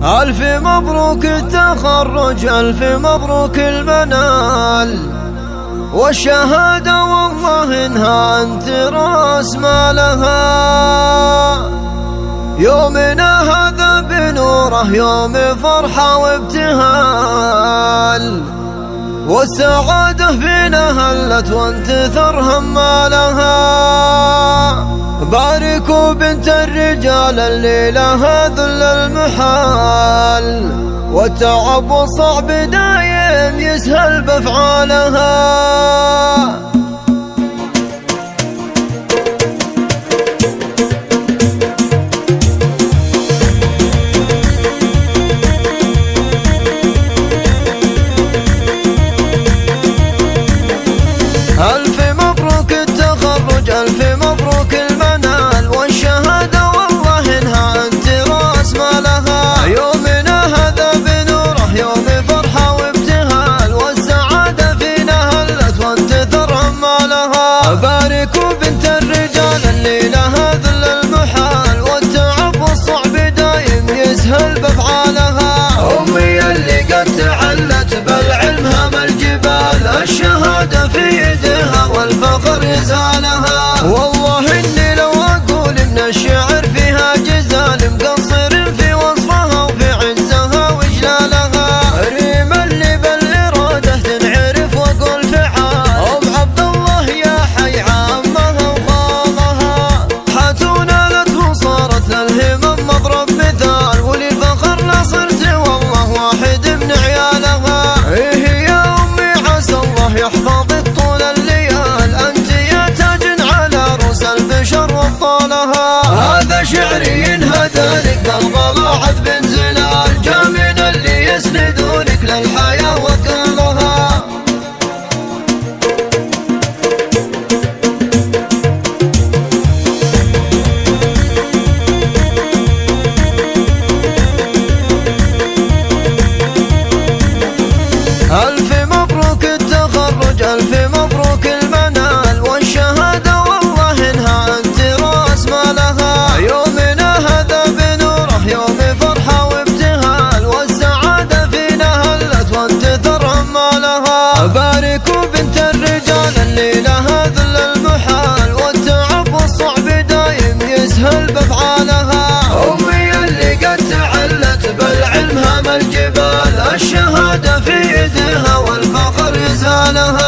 ألف مبروك التخرج، ألف مبروك المنال والشهادة، والله إنها أنت رأس مالها. يومنا هذا بنوره يوم فرحة وابتهال، والسعادة فينا هلت وانتثر همالها. باركوا بنت الرجال الليلة هذل المحال، والتعب والصعب دايم يسهل بأفعالها. ألف مبروك التخرج، ألف مبروك المنال والشهادة، والله إنها أنت رأس مالها. يومنا هذا بنوره يوم فرحة وابتهال، والسعادة فينا هلت وانتثر همالها. باركوا بنت الرجال الليلة هذل المحال، والتعب والصعب دايم يسهل بأفعالها. أمي اللي قد تعلت بالعلم هم الجبال، الشهادة في يدها والفخر يزالها. والله إني لو أقول إن الشعر فيها جزال، مقصر في وصفها وفي عزها وإجلالها. ريم اللي بالإرادة تنعرف وأقول فعال، أم عبد الله يا حي عامها وخالها. حاتونا لته صارت للهمم مضرب مثال، وللفخر لا صرت والله واحد من عيالها. إيه يا أمي عسى الله يحفظك طول الليال، أنت يا تاج على رؤوس البشر وابطالها. هذا شعري انهدى لك بالضلاعة بن زلال، جامين اللي يسندونك للحياة وكلها. ألف مبروك التخرج، ألف مبروك المنال والشهادة، والله إنها أنت رأس مالها. يومنا هذا بنوره يوم فرحة وابتهال، والسعادة فينا هلت وانتثر همالها. باركوا بنت الرجال الليلة هذل المحال، والتعب والصعب دايم يسهل بأفعالها. أمي اللي قد تعلت بالعلم هم الجبال، الشهادة في يدها والفخر يزالها.